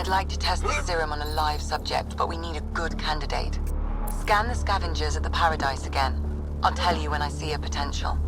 I'd like to test the serum on a live subject, but we need a good candidate. Scan the scavengers at the Paradise again. I'll tell you when I see a potential.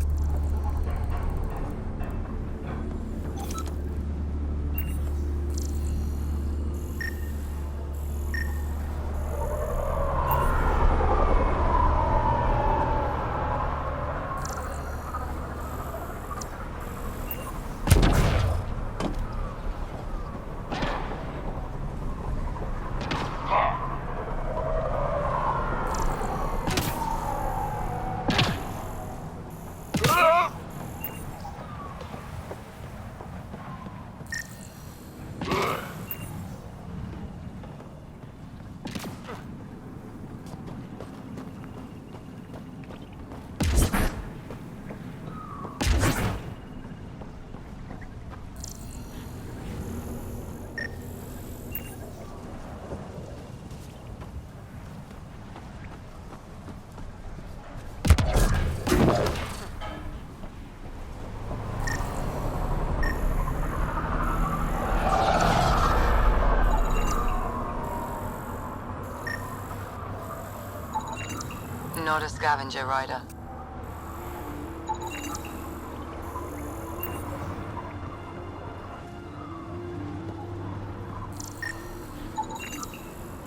Not a scavenger rider.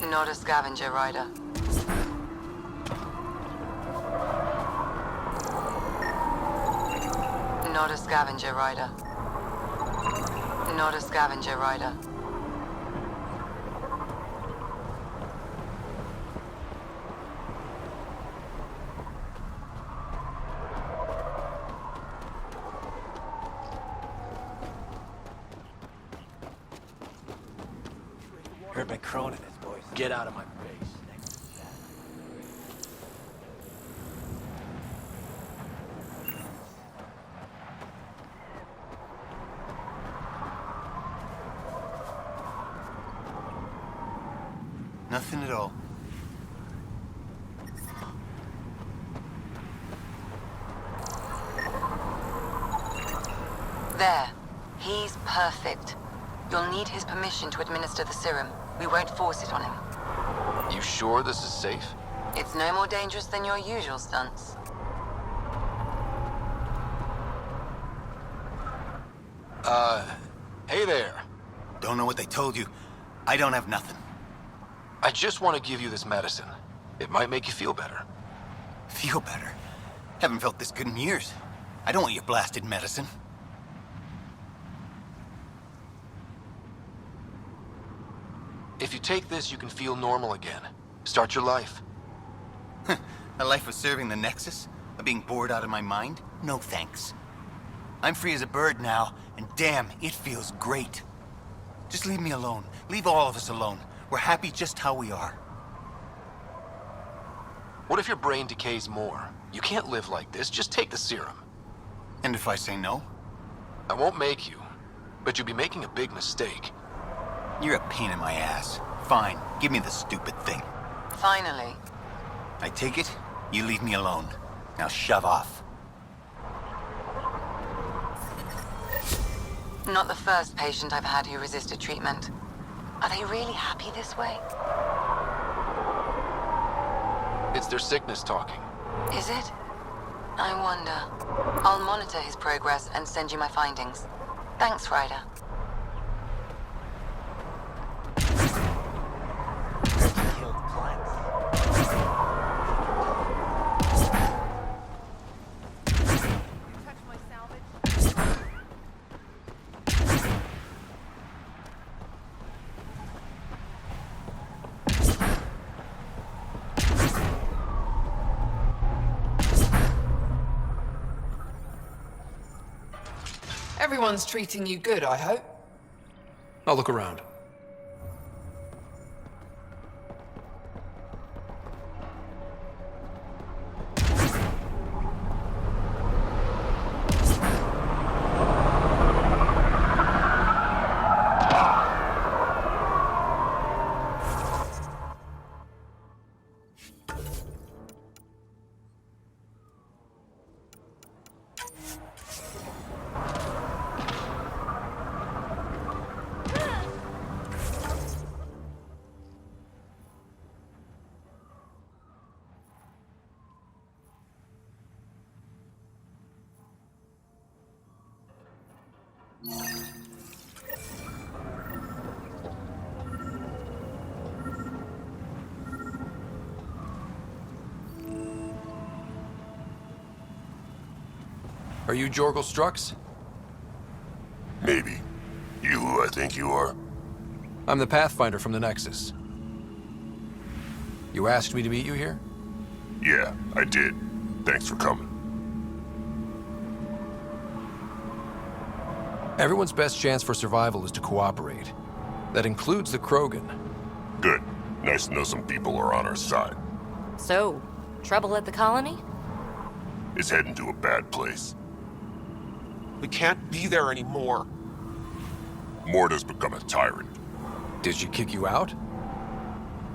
Not a scavenger rider. Not a scavenger rider. Not a scavenger rider. Heard my crone in his voice. Get out of my face. Nothing at all. There. He's perfect. You'll need his permission to administer the serum. We won't force it on him. You sure this is safe? It's no more dangerous than your usual stunts. Hey there. Don't know what they told you. I don't have nothing. I just want to give you this medicine. It might make you feel better. Feel better? Haven't felt this good in years. I don't want your blasted medicine. If you take this, you can feel normal again. Start your life. A life of serving the Nexus? Of being bored out of my mind? No thanks. I'm free as a bird now, and damn, it feels great. Just leave me alone. Leave all of us alone. We're happy just how we are. What if your brain decays more? You can't live like this. Just take the serum. And if I say no? I won't make you, but you'll be making a big mistake. You're a pain in my ass. Fine, give me the stupid thing. Finally. I take it, you leave me alone. Now shove off. Not the first patient I've had who resisted treatment. Are they really happy this way? It's their sickness talking. Is it? I wonder. I'll monitor his progress and send you my findings. Thanks, Ryder. Killed plants. Touch my salvage. Everyone's treating you good, I hope. I'll look around. Are you Jorgel Strux? Maybe. You who I think you are? I'm the Pathfinder from the Nexus. You asked me to meet you here? Yeah, I did. Thanks for coming. Everyone's best chance for survival is to cooperate. That includes the Krogan. Good. Nice to know some people are on our side. So, trouble at the colony? It's heading to a bad place. We can't be there anymore. Morta's become a tyrant. Did she kick you out?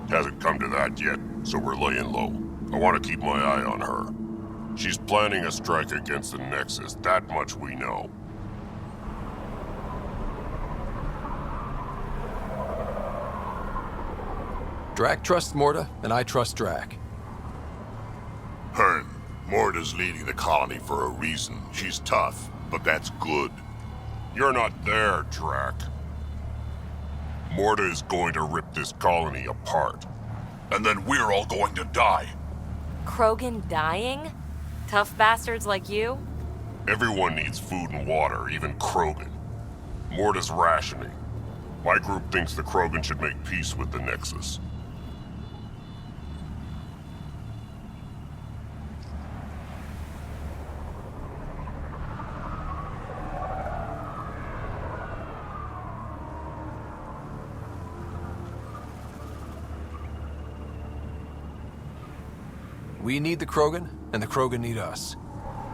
Hasn't come to that yet, so we're laying low. I want to keep my eye on her. She's planning a strike against the Nexus, that much we know. Drac trusts Morta, and I trust Drac. Hearn, Morta's leading the colony for a reason. She's tough, but that's good. You're not there, Drac. Morta is going to rip this colony apart. And then we're all going to die. Krogan dying? Tough bastards like you? Everyone needs food and water, even Krogan. Morta's rationing. My group thinks the Krogan should make peace with the Nexus. We need the Krogan, and the Krogan need us.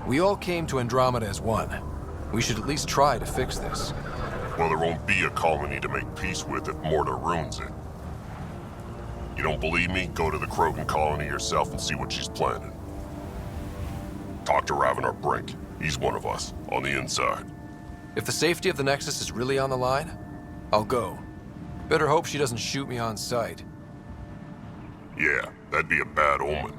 We all came to Andromeda as one. We should at least try to fix this. Well, there won't be a colony to make peace with if Morta ruins it. You don't believe me? Go to the Krogan colony yourself and see what she's planning. Talk to Ravenar Brink. He's one of us, on the inside. If the safety of the Nexus is really on the line, I'll go. Better hope she doesn't shoot me on sight. Yeah, that'd be a bad omen.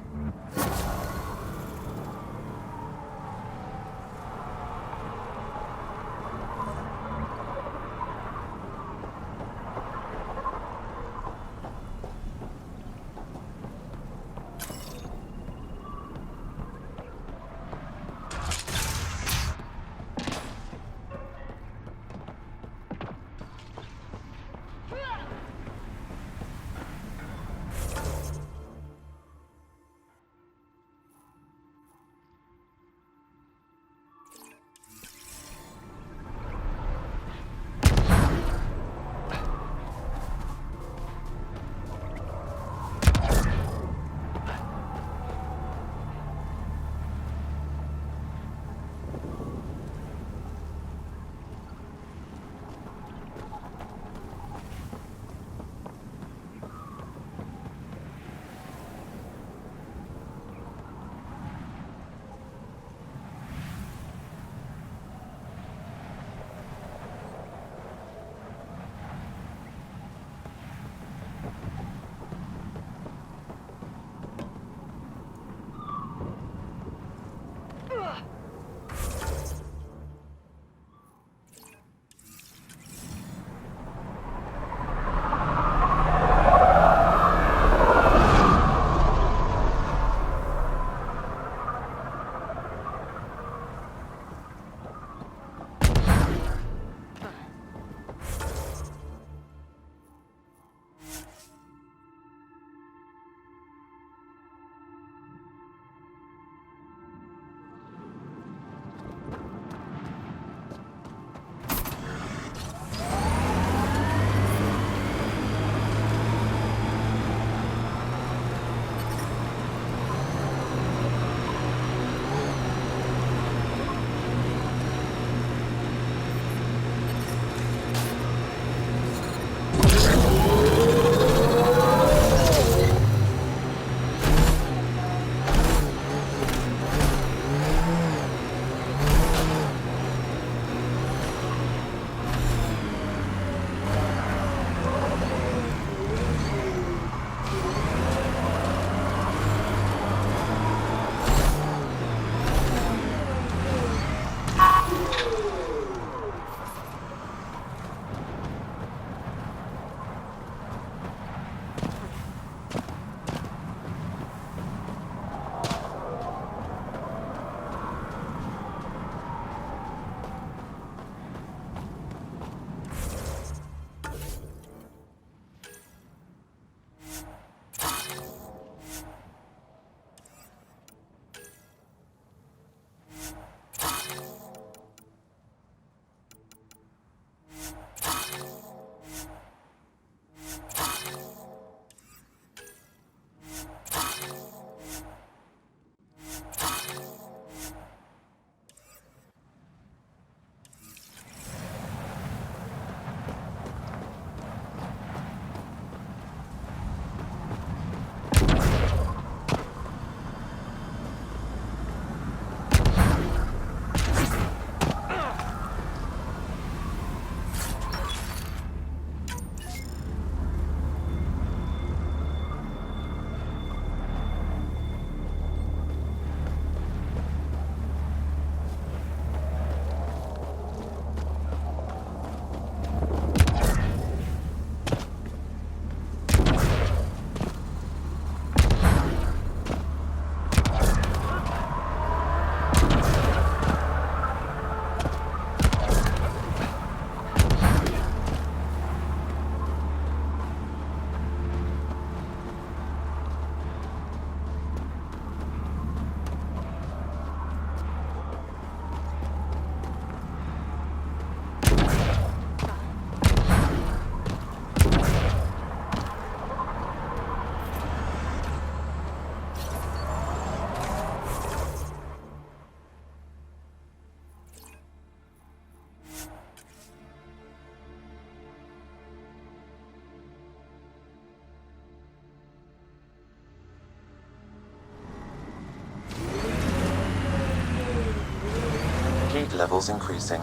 Heat levels increasing.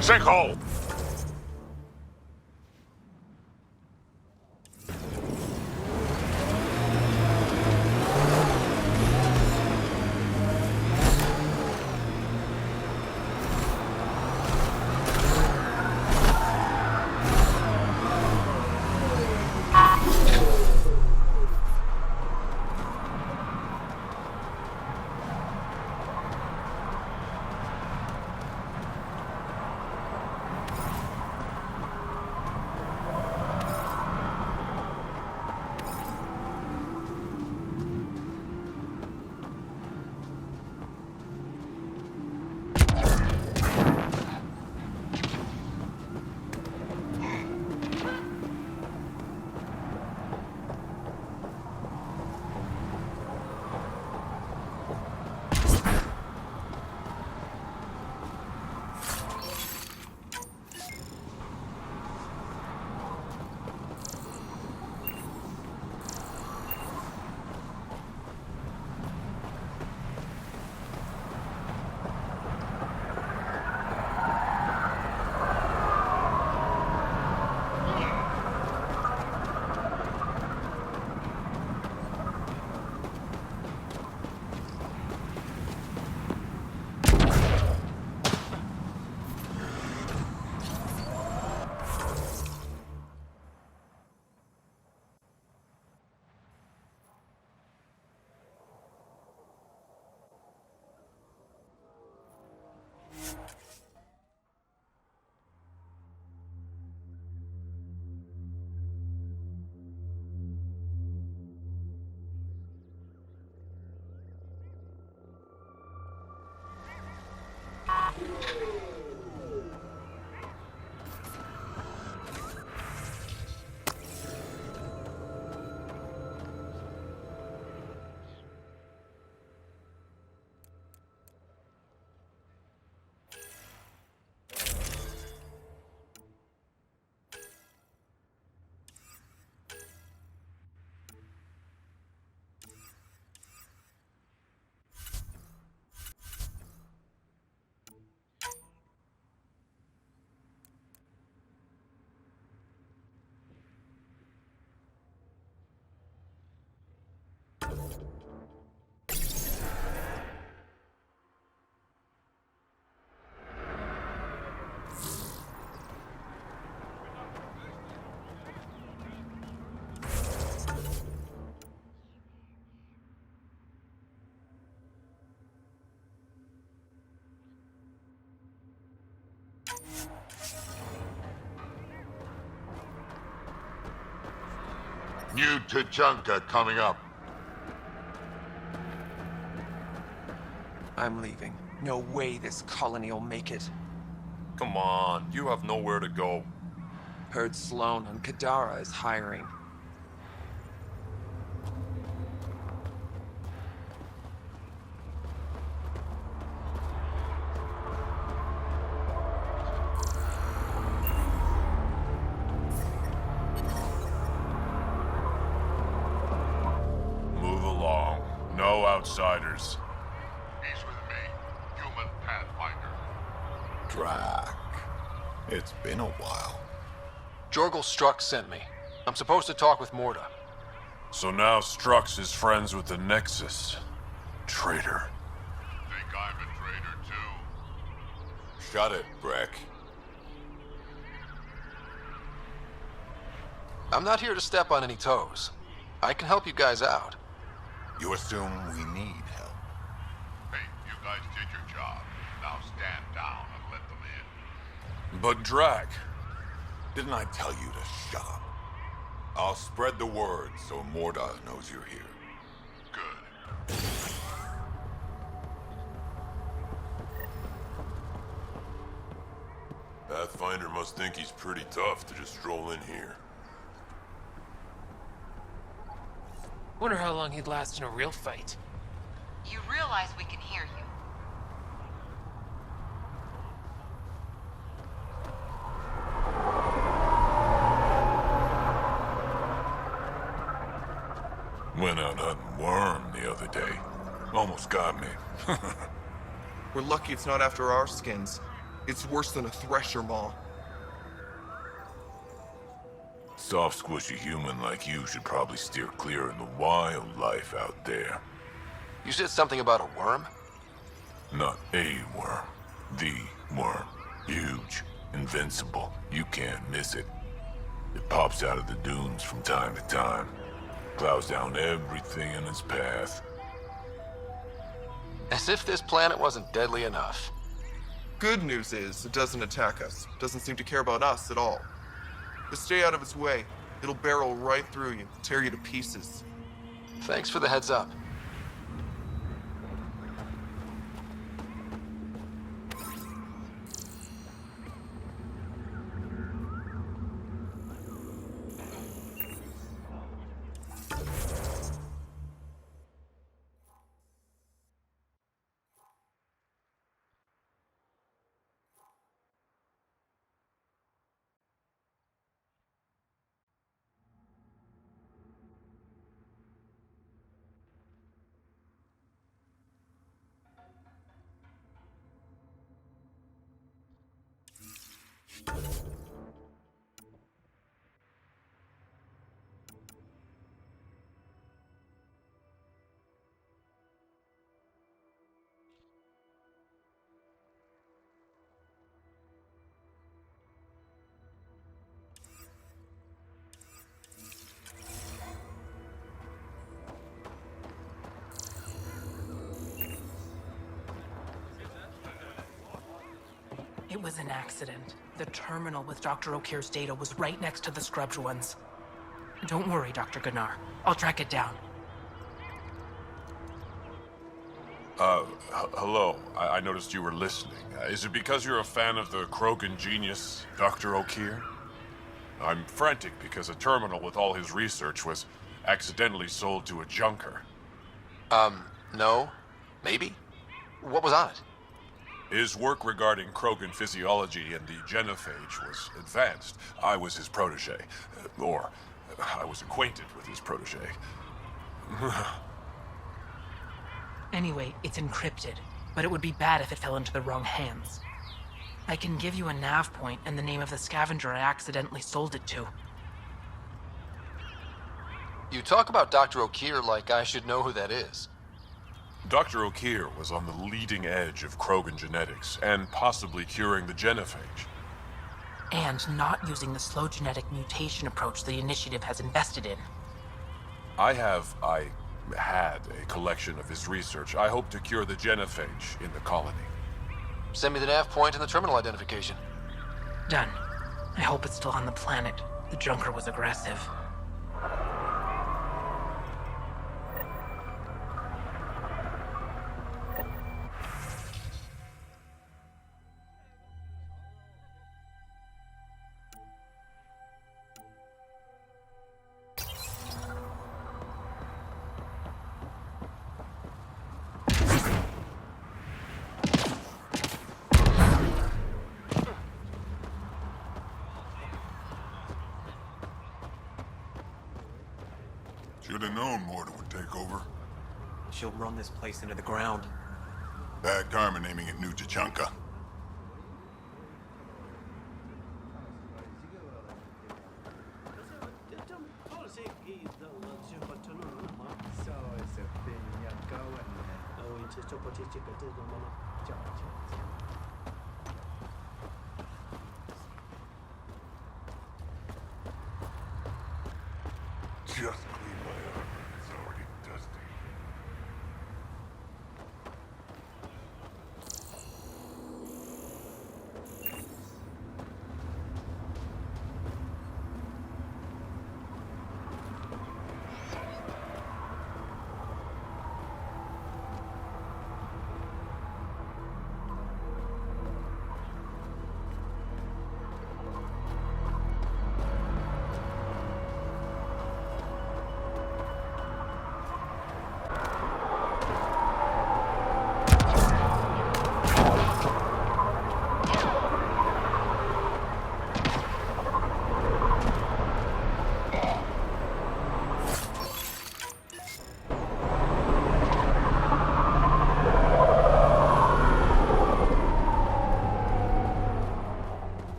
Sinkhole! New Tachanka coming up. I'm leaving. No way this colony will make it. Come on, you have nowhere to go. Heard Sloan on Kadara is hiring. Move along. No outsiders. He's with me. Human Pathfinder. Drac. It's been a while. Jorgel Strux sent me. I'm supposed to talk with Morda. So now Strux is friends with the Nexus. Traitor. Think I'm a traitor too? Shut it, Breck. I'm not here to step on any toes. I can help you guys out. You assume we need help. Hey, you guys did your job. Now stand down and let them in. But Drac. Didn't I tell you to shut up? I'll spread the word so Morda knows you're here. Good. Pathfinder must think he's pretty tough to just stroll in here. Wonder how long he'd last in a real fight. You realize we can hear you. Went out hunting worm the other day. Almost got me. We're lucky it's not after our skins. It's worse than a thresher maw. Soft, squishy human like you should probably steer clear in the wildlife out there. You said something about a worm? Not a worm. The worm. Huge. Invincible. You can't miss it. It pops out of the dunes from time to time. Plows down everything in its path. As if this planet wasn't deadly enough. Good news is, it doesn't attack us. Doesn't seem to care about us at all. Just stay out of its way. It'll barrel right through you, tear you to pieces. Thanks for the heads up. It was an accident. The terminal with Dr. O'Keefe's data was right next to the scrubbed ones. Don't worry, Dr. Gunnar. I'll track it down. Hello. I noticed you were listening. Is it because you're a fan of the Krogan genius, Dr. O'Keefe? I'm frantic because a terminal with all his research was accidentally sold to a junker. No. Maybe? What was on it? His work regarding Krogan physiology and the genophage was advanced. I was his protege. Or, I was acquainted with his protege. Anyway, it's encrypted, but it would be bad if it fell into the wrong hands. I can give you a nav point and the name of the scavenger I accidentally sold it to. You talk about Dr. O'Keefe like I should know who that is. Dr. O'Keefe was on the leading edge of Krogan genetics, and possibly curing the genophage. And not using the slow genetic mutation approach the Initiative has invested in. I had a collection of his research. I hope to cure the genophage in the colony. Send me the nav point and the terminal identification. Done. I hope it's still on the planet. The junker was aggressive. Should have known Morta would take over. She'll run this place into the ground. Bad karma naming it New Tachanka. Just clean my armor. It's already dusty.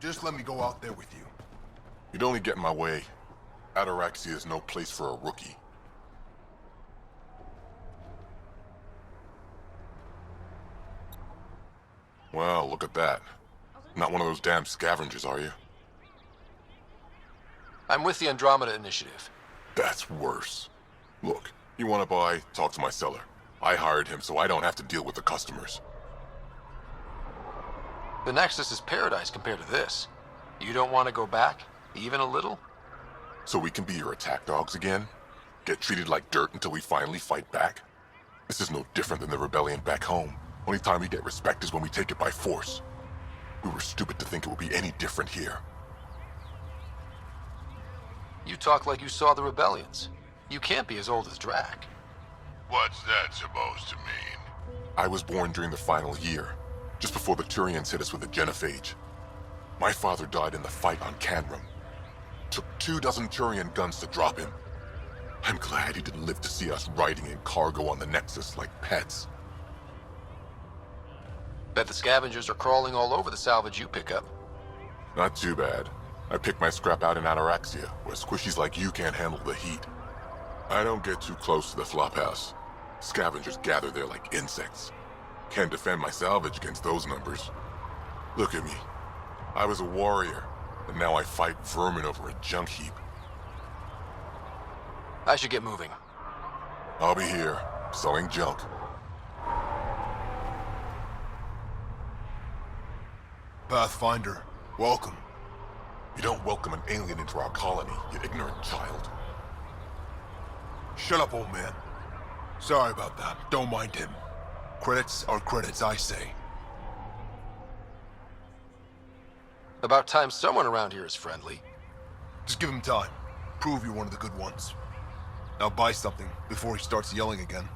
Just let me go out there with you. You'd only get in my way. Ataraxia is no place for a rookie. Well, look at that. Not one of those damn scavengers, are you? I'm with the Andromeda Initiative. That's worse. Look, you want to buy, talk to my seller. I hired him so I don't have to deal with the customers. The Nexus is paradise compared to this. You don't want to go back, even a little? So we can be your attack dogs again? Get treated like dirt until we finally fight back? This is no different than the rebellion back home. Only time we get respect is when we take it by force. We were stupid to think it would be any different here. You talk like you saw the rebellions. You can't be as old as Drac. What's that supposed to mean? I was born during the final year, just before the Turians hit us with the genophage. My father died in the fight on Canrum. Took 24 Turian guns to drop him. I'm glad he didn't live to see us riding in cargo on the Nexus like pets. Bet the scavengers are crawling all over the salvage you pick up. Not too bad. I pick my scrap out in Ataraxia, where squishies like you can't handle the heat. I don't get too close to the flophouse. Scavengers gather there like insects. Can't defend my salvage against those numbers. Look at me. I was a warrior, and now I fight vermin over a junk heap. I should get moving. I'll be here, selling junk. Pathfinder, welcome. You don't welcome an alien into our colony, you ignorant child. Shut up, old man. Sorry about that. Don't mind him. Credits are credits, I say. About time someone around here is friendly. Just give him time. Prove you're one of the good ones. Now buy something before he starts yelling again.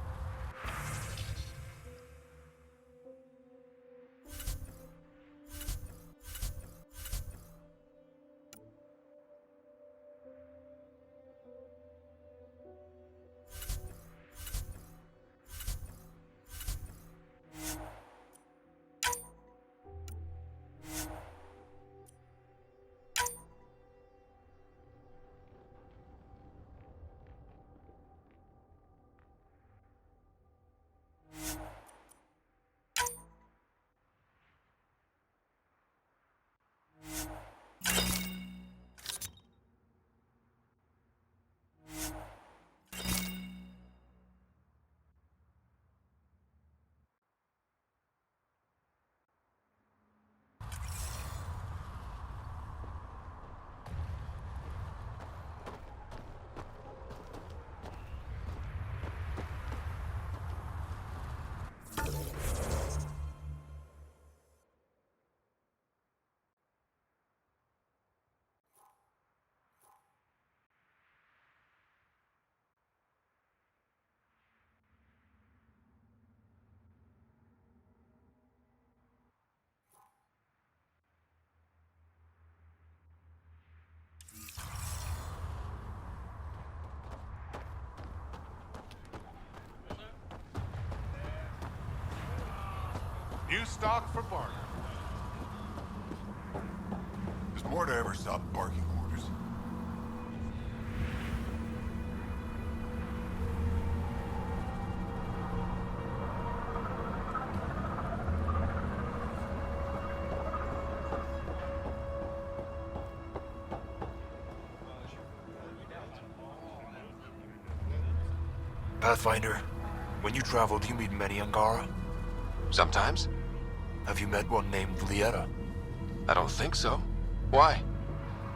New stock for barter. Does Morta ever stop barking orders? Pathfinder, when you travel, do you meet many Angara? Sometimes. Have you met one named Lieta? I don't think so. Why?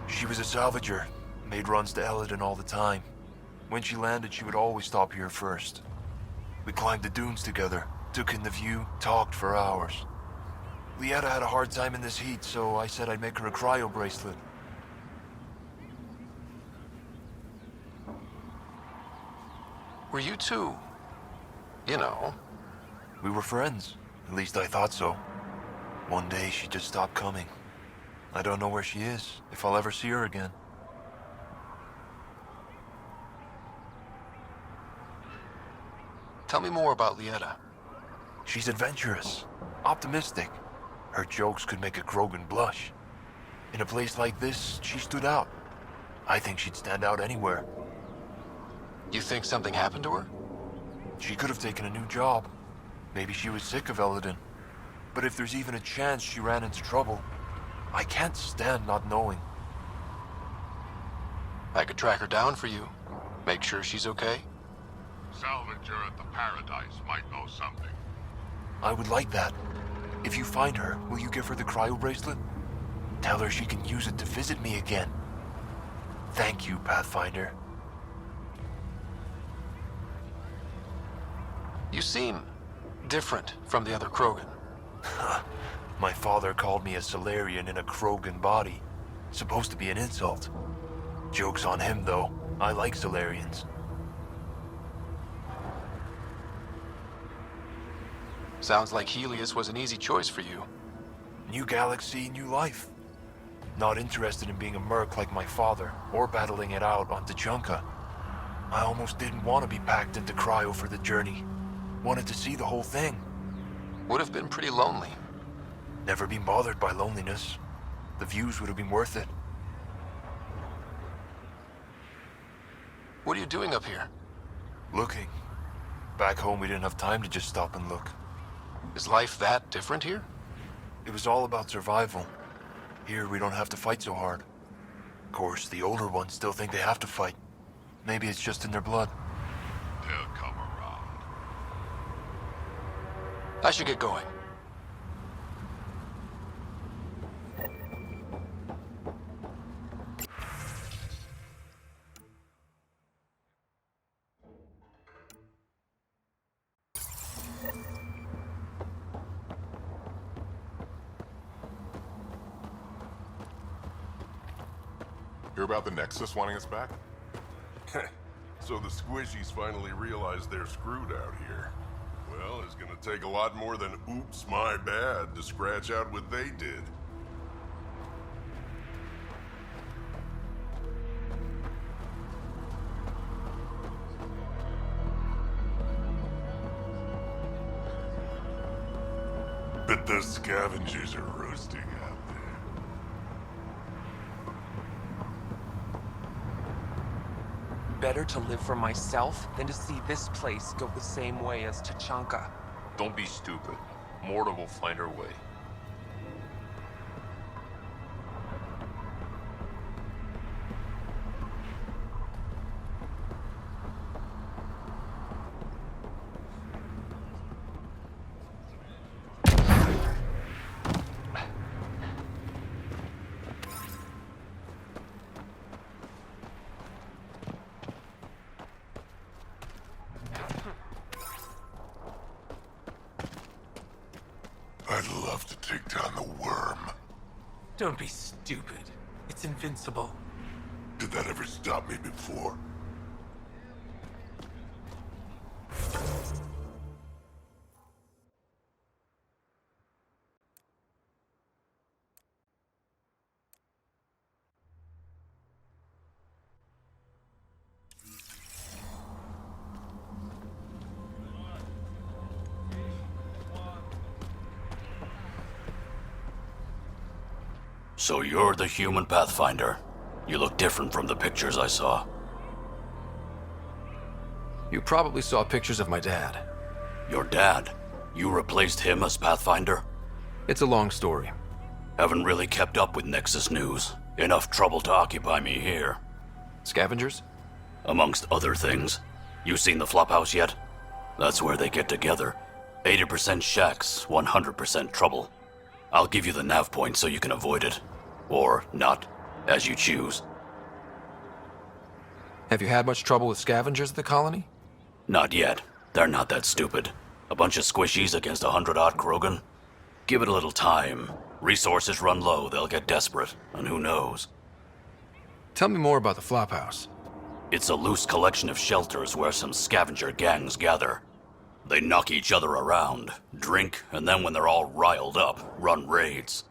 She was a salvager, made runs to Eladon all the time. When she landed, she would always stop here first. We climbed the dunes together, took in the view, talked for hours. Lieta had a hard time in this heat, so I said I'd make her a cryo bracelet. Were you two, you know? We were friends. At least I thought so. One day she just stopped coming. I don't know where she is, if I'll ever see her again. Tell me more about Lieta. She's adventurous, optimistic. Her jokes could make a Krogan blush. In a place like this, she stood out. I think she'd stand out anywhere. You think something happened to her? She could have taken a new job. Maybe she was sick of Eldon. But if there's even a chance she ran into trouble, I can't stand not knowing. I could track her down for you. Make sure she's okay. Salvager at the Paradise might know something. I would like that. If you find her, will you give her the cryo bracelet? Tell her she can use it to visit me again. Thank you, Pathfinder. You seem different from the other Krogan. My father called me a Solarian in a Krogan body. Supposed to be an insult. Joke's on him, though. I like Solarians. Sounds like Helios was an easy choice for you. New galaxy, new life. Not interested in being a merc like my father, or battling it out on Tachanka. I almost didn't want to be packed into cryo for the journey. Wanted to see the whole thing. Would have been pretty lonely. Never been bothered by loneliness. The views would have been worth it. What are you doing up here? Looking. Back home we didn't have time to just stop and look. Is life that different here? It was all about survival. Here we don't have to fight so hard. Of course, the older ones still think they have to fight. Maybe it's just in their blood. They'll come around. I should get going. Hear about the Nexus wanting us back? So the squishies finally realized they're screwed out here. Well, it's gonna take a lot more than oops, my bad to scratch out what they did. But the scavengers are roasting out there. Better to live for myself than to see this place go the same way as Tachanka. Don't be stupid. Morta will find her way. I'd love to take down the worm. Don't be stupid. It's invincible. Did that ever stop me before? So you're the human Pathfinder. You look different from the pictures I saw. You probably saw pictures of my dad. Your dad? You replaced him as Pathfinder? It's a long story. Haven't really kept up with Nexus news. Enough trouble to occupy me here. Scavengers? Amongst other things. You seen the Flophouse yet? That's where they get together. 80% shacks, 100% trouble. I'll give you the nav point so you can avoid it. Or not, as you choose. Have you had much trouble with scavengers at the colony? Not yet. They're not that stupid. A bunch of squishies against 100-odd Krogan? Give it a little time. Resources run low, they'll get desperate, and who knows? Tell me more about the Flophouse. It's a loose collection of shelters where some scavenger gangs gather. They knock each other around, drink, and then when they're all riled up, run raids.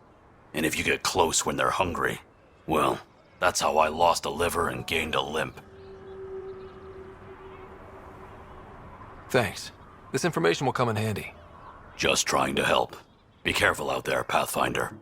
And if you get close when they're hungry, well, that's how I lost a liver and gained a limp. Thanks. This information will come in handy. Just trying to help. Be careful out there, Pathfinder.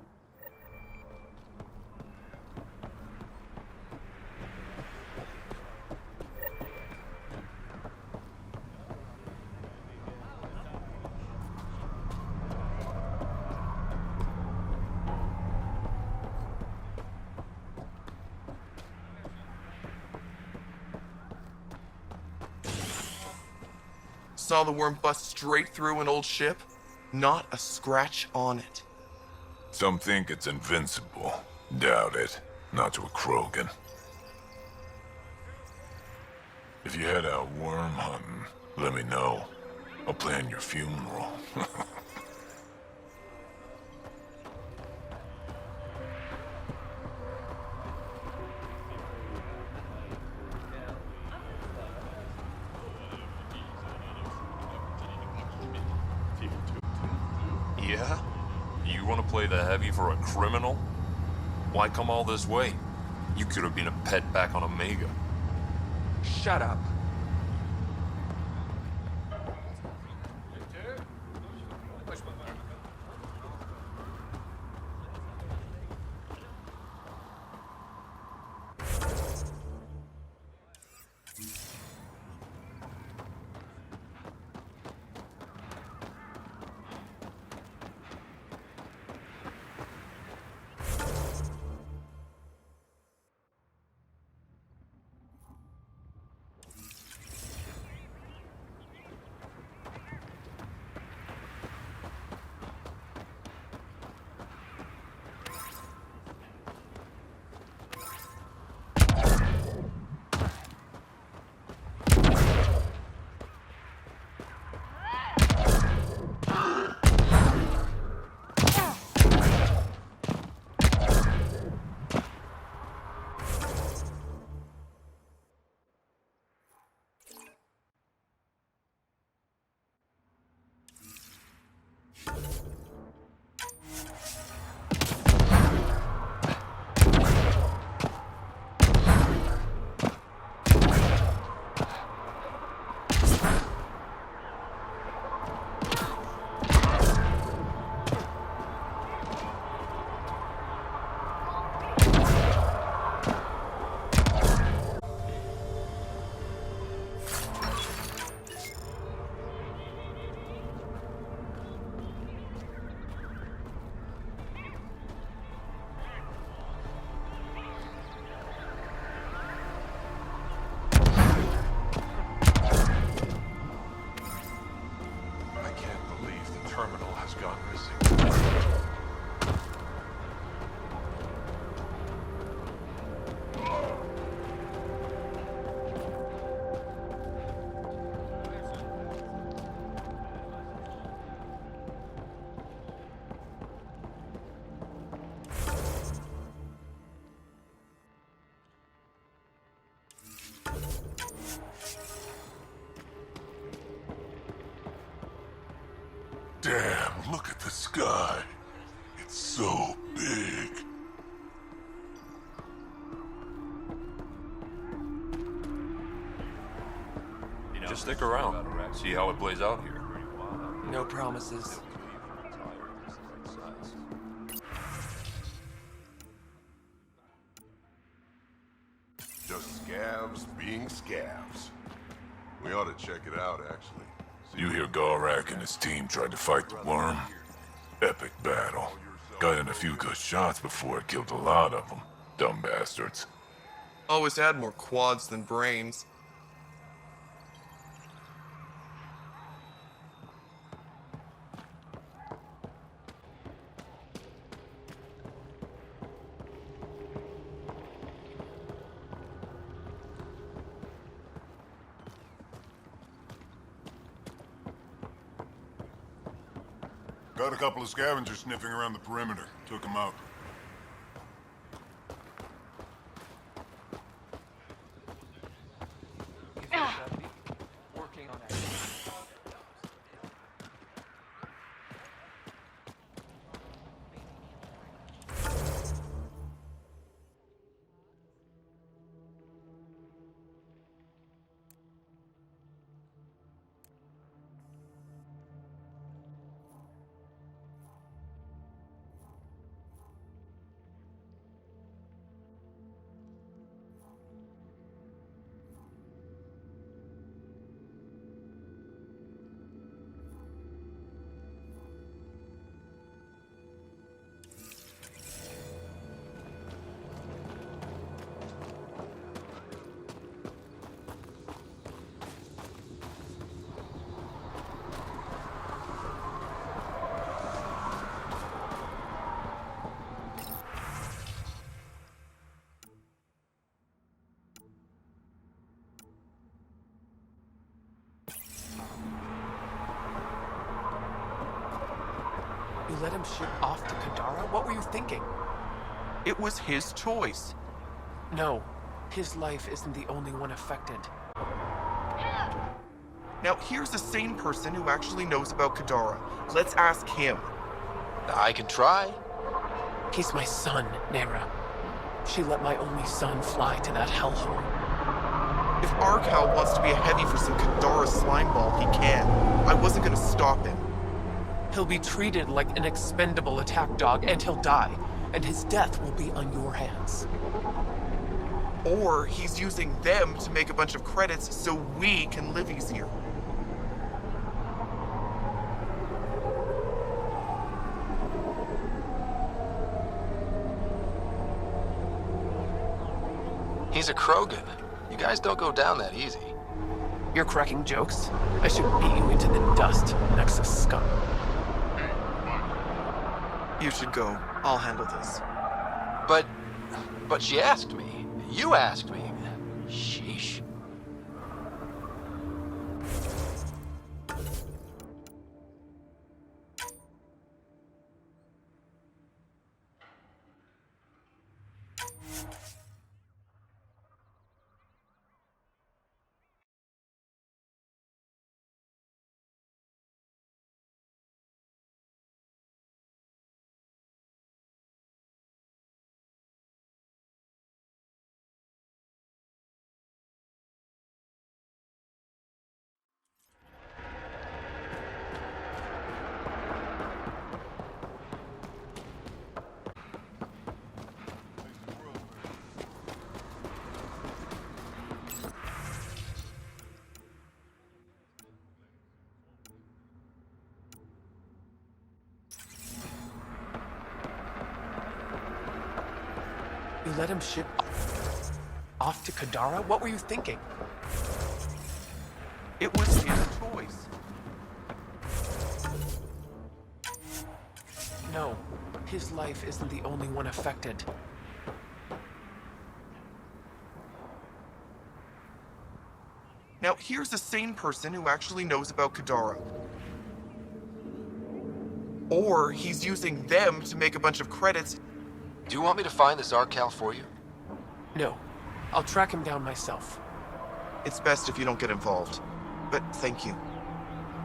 Saw the worm bust straight through an old ship. Not a scratch on it. Some think it's invincible. Doubt it. Not to a Krogan. If you head out worm hunting, let me know. I'll plan your funeral. Yeah? You want to play the heavy for a criminal? Why come all this way? You could have been a pet back on Omega. Shut up. Terminal has gone missing. Damn, look at the sky. It's so big. Just stick around. See how it plays out here. No promises. Just scavs being scavs. We ought to check it out, actually. You hear Gorak and his team tried to fight the worm? Epic battle. Got in a few good shots before it killed a lot of them. Dumb bastards. Always had more quads than brains. Got a couple of scavengers sniffing around the perimeter. Took them out. Working on it. let him ship off to Kadara? What were you thinking? It was his choice. No, his life isn't the only one affected. Now, here's a sane person who actually knows about Kadara. Let's ask him. I can try. He's my son, Nera. She let my only son fly to that hellhole. If Arcal wants to be a heavy for some Kadara slimeball, he can. I wasn't gonna stop him. He'll be treated like an expendable attack dog, and he'll die. And his death will be on your hands. Or he's using them to make a bunch of credits so we can live easier. He's a Krogan. You guys don't go down that easy. You're cracking jokes? I should beat you into the dust, Nexus scum. You should go. I'll handle this. But she asked me. You asked me. Sheesh. You let him ship off to Kadara? What were you thinking? It was his choice. No, his life isn't the only one affected. Now, here's a sane person who actually knows about Kadara. Or he's using them to make a bunch of credits. Do you want me to find this Arcal for you? No, I'll track him down myself. It's best if you don't get involved. But thank you.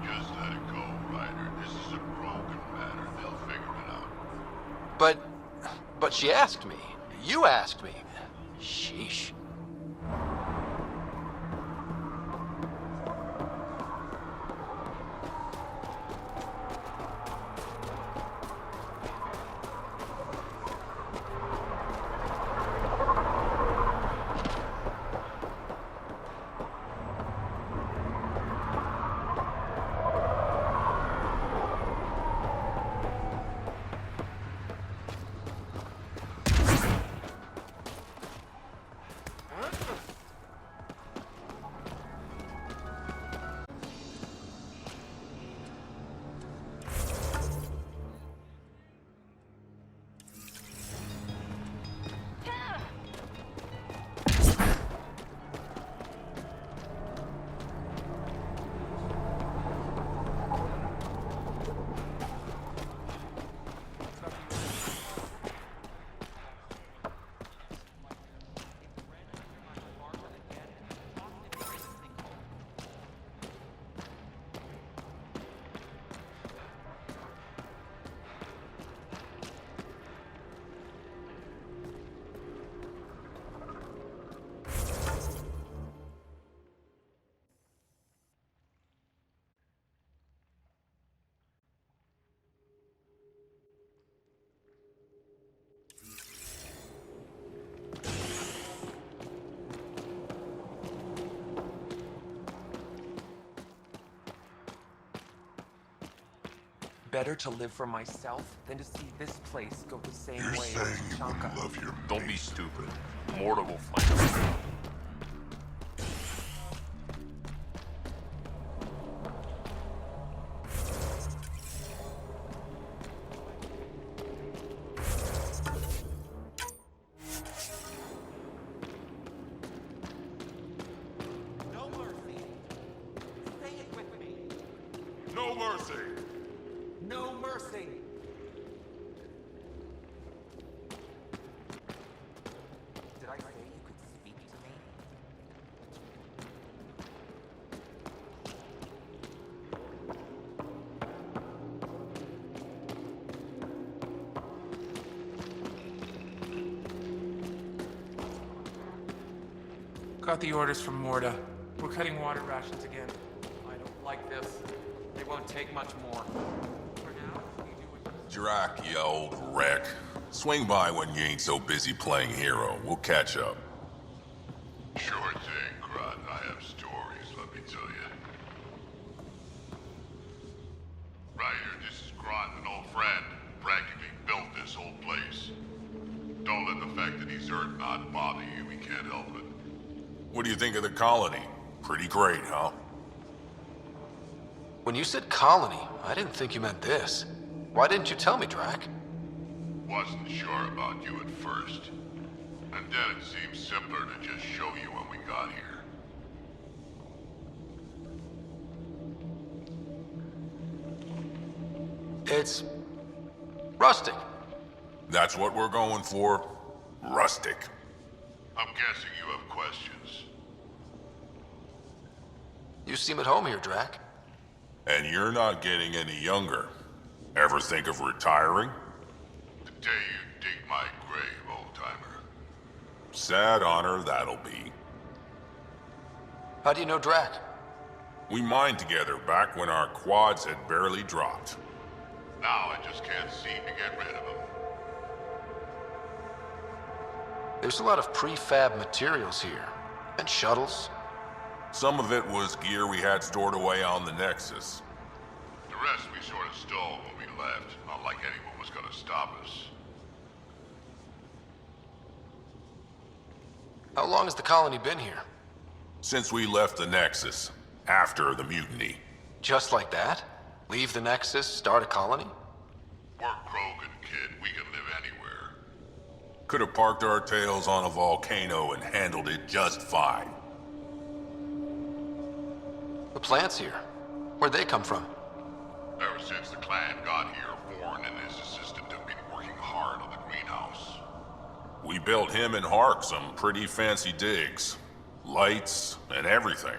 Just let it go, Ryder. This is a broken matter. They'll figure it out. But she asked me. You asked me. Sheesh. Better to live for myself than to see this place go the same You're way saying as you Tachanka. wouldn't love your Don't be stupid. Morta will find out. No mercy. Say it with me. No mercy! No mercy. got the orders from Morda. We're cutting water rations again. I don't like this. They won't take much more. For now, we do what... Drac, you old wreck. Swing by when you ain't so busy playing hero. We'll catch up. Sure thing, Crud. I have stories, let me tell you. Ryder, this is Grant, an old friend. Practically built this whole place. Don't let the fact that he's hurt not bother you. We can't help it. What do you think of the colony? Pretty great, huh? When you said colony, I didn't think you meant this. Why didn't you tell me, Drac? Wasn't sure about you at first. And then it seemed simpler to just show you when we got here. It's... rustic. That's what we're going for. Rustic. I'm guessing you have questions. You seem at home here, Drac. And you're not getting any younger. Ever think of retiring? The day you dig my grave, old-timer. Sad honor that'll be. How do you know Drac? We mined together back when our quads had barely dropped. Now I just can't seem to get rid of him. There's a lot of prefab materials here. And shuttles. Some of it was gear we had stored away on the Nexus. The rest we sort of stole when we left. Not like anyone was gonna stop us. How long has the colony been here? Since we left the Nexus, after the mutiny. Just like that? Leave the Nexus, start a colony? We're Krogan, kid. We can live anywhere. Could have parked our tails on a volcano and handled it just fine. The plants here. Where'd they come from? Ever since the clan got here, Warren and his assistant have been working hard on the greenhouse. We built him and Hark some pretty fancy digs. Lights and everything.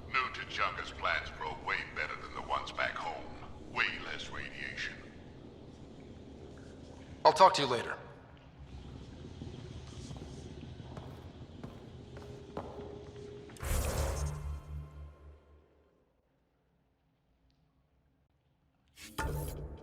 New Tachanka's plants grow way better than the ones back home. Way less radiation. I'll talk to you later. You